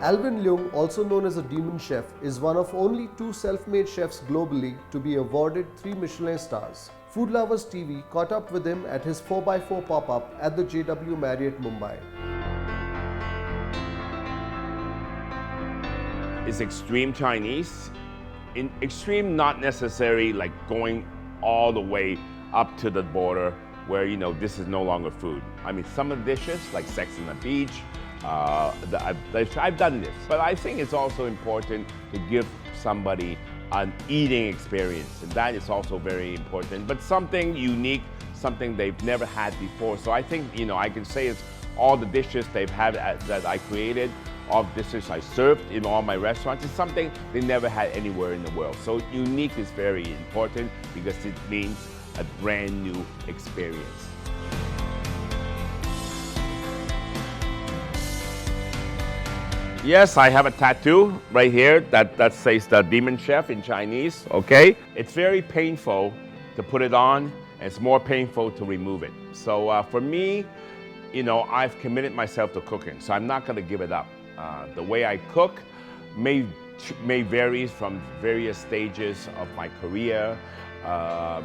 Alvin Leung, also known as a demon chef, is one of only 2 self-made chefs globally to be awarded 3 Michelin stars. Food Lovers TV caught up with him at his 4x4 pop-up at the JW Marriott, Mumbai. It's extreme Chinese. In extreme, not necessarily like going all the way up to the border where, you know, this is no longer food. I mean, some of the dishes, like Sex on the Beach, I've done this, but I think it's also important to give somebody an eating experience, and that is also very important, but something unique, something they've never had before. So I think, you know, I can say it's all the dishes they've had that I created, all the dishes I served in all my restaurants, is something they never had anywhere in the world. So unique is very important because it means a brand new experience. Yes, I have a tattoo right here that says the Demon Chef in Chinese, okay? It's very painful to put it on, and it's more painful to remove it. So for me, you know, I've committed myself to cooking, so I'm not gonna give it up. The way I cook may vary from various stages of my career,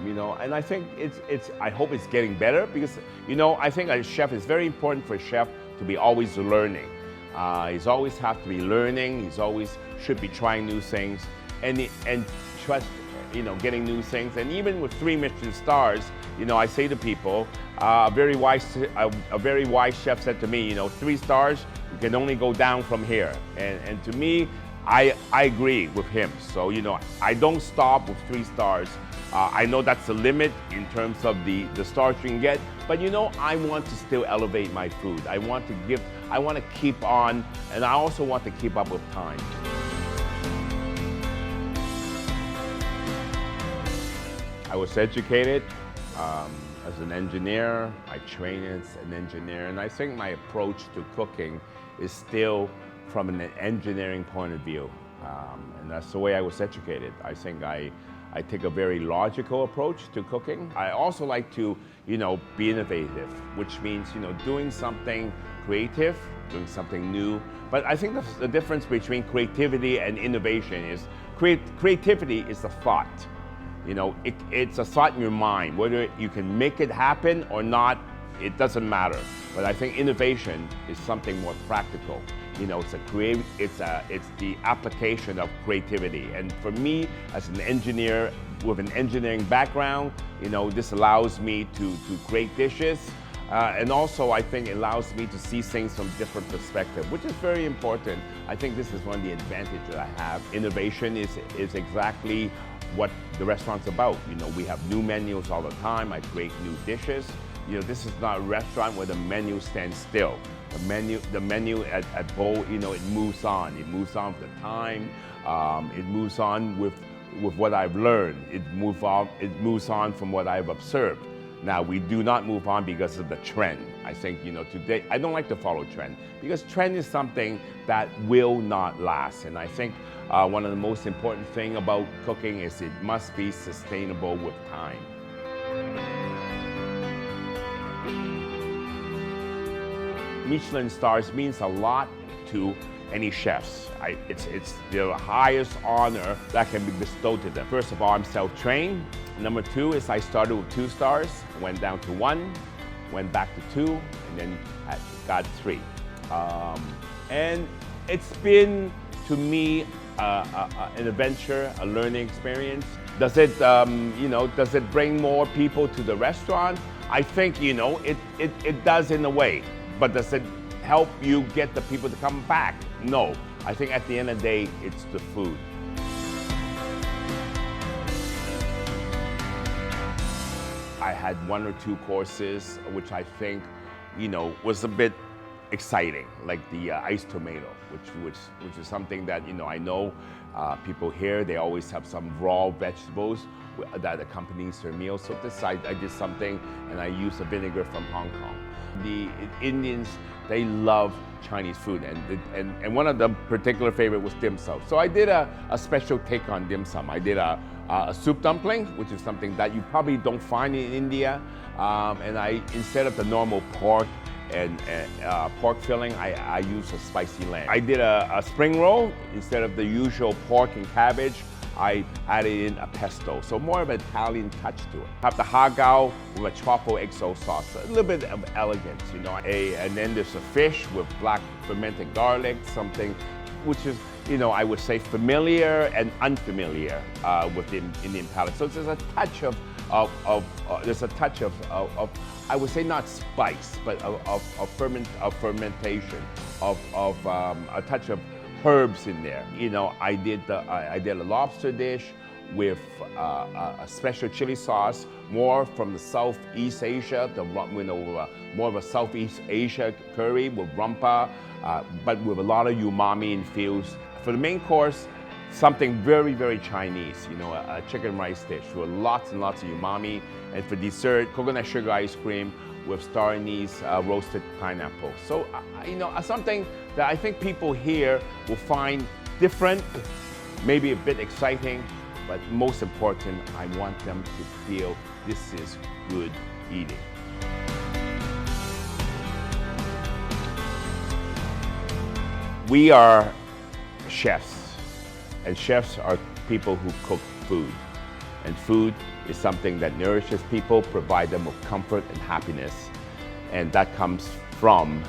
you know, and I think I hope it's getting better because, you know, I think a chef, is very important for a chef to be always learning. He's always have to be learning. He's always should be trying new things and trust, you know, getting new things. And even with 3 Michelin stars, you know, I say to people, a very wise chef said to me, you know, 3 stars, you can only go down from here. And to me, I agree with him. So, you know, I don't stop with 3 stars. I know that's the limit in terms of the stars you can get, but you know, I want to still elevate my food. I want to keep on, and I also want to keep up with time. I was educated as an engineer. I trained as an engineer, and I think my approach to cooking is still from an engineering point of view, and that's the way I was educated. I think I take a very logical approach to cooking. I also like to, you know, be innovative, which means, you know, doing something creative, doing something new. But I think the difference between creativity and innovation is creativity is a thought. You know, it's a thought in your mind. Whether you can make it happen or not, it doesn't matter. But I think innovation is something more practical. You know, it's the application of creativity. And for me, as an engineer with an engineering background, you know, this allows me to create dishes. And also, I think it allows me to see things from different perspectives, which is very important. I think this is one of the advantages I have. Innovation is exactly what the restaurant's about. You know, we have new menus all the time. I create new dishes. You know, this is not a restaurant where the menu stands still. The menu at Bowl, you know, it moves on. It moves on with the time. It moves on with what I've learned. It moves on from what I've observed. Now, we do not move on because of the trend. I think, you know, today, I don't like to follow trend because trend is something that will not last. And I think one of the most important thing about cooking is it must be sustainable with time. Michelin stars means a lot to any chefs. It's the highest honor that can be bestowed to them. First of all, I'm self-trained. Number 2 is I started with 2 stars, went down to 1, went back to 2, and then got 3. And it's been, to me, an adventure, a learning experience. Does it, you know, does it bring more people to the restaurant? I think, you know, it does in a way. But does it help you get the people to come back? No. I think at the end of the day, it's the food. I had 1 or 2 courses, which I think, you know, was a bit exciting, like the iced tomato, which is something that, you know, I know people here, they always have some raw vegetables that accompanies their meal. So this, I did something, and I used a vinegar from Hong Kong. The Indians, they love Chinese food, and one of the particular favorite was dim sum. So I did a special take on dim sum. I did a soup dumpling, which is something that you probably don't find in India, and instead of the normal pork and pork filling, I use a spicy lamb. I did a spring roll. Instead of the usual pork and cabbage, I added in a pesto, so more of an Italian touch to it. Have the hagao with a truffle XO sauce, a little bit of elegance, you know. And then there's a fish with black fermented garlic, something which is, you know, I would say familiar and unfamiliar with the Indian palate. So there's a touch of I would say not spice, but of fermentation, a touch of herbs in there. You know, I did a lobster dish with a special chili sauce, more from the Southeast Asia, more of a Southeast Asia curry with rumpa, but with a lot of umami infused. For the main course, something very, very Chinese, you know, a chicken rice dish with lots and lots of umami. And for dessert, coconut sugar ice cream with star anise roasted pineapple. So, you know, something that I think people here will find different, maybe a bit exciting, but most important, I want them to feel this is good eating. We are chefs, and chefs are people who cook food. And food is something that nourishes people, provide them with comfort and happiness. And that comes from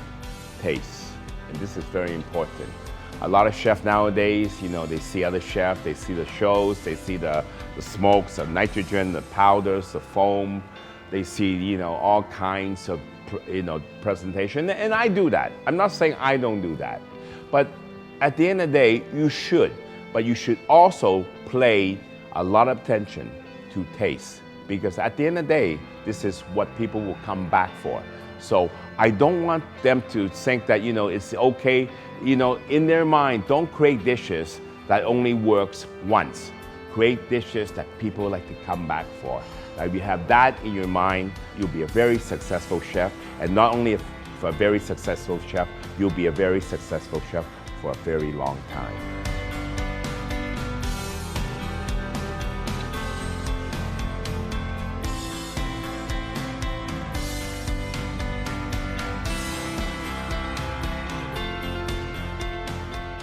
taste. And this is very important. A lot of chefs nowadays, you know, they see other chefs, they see the shows, they see the smokes, the nitrogen, the powders, the foam. They see, you know, all kinds of, you know, presentation. And I do that. I'm not saying I don't do that. But at the end of the day, you should. But you should also pay a lot of attention to taste, because at the end of the day, this is what people will come back for. So I don't want them to think that, you know, it's okay, you know, in their mind, don't create dishes that only works once. Create dishes that people like to come back for. Now, if you have that in your mind, you'll be a very successful chef. And not only for a very successful chef, you'll be a very successful chef for a very long time.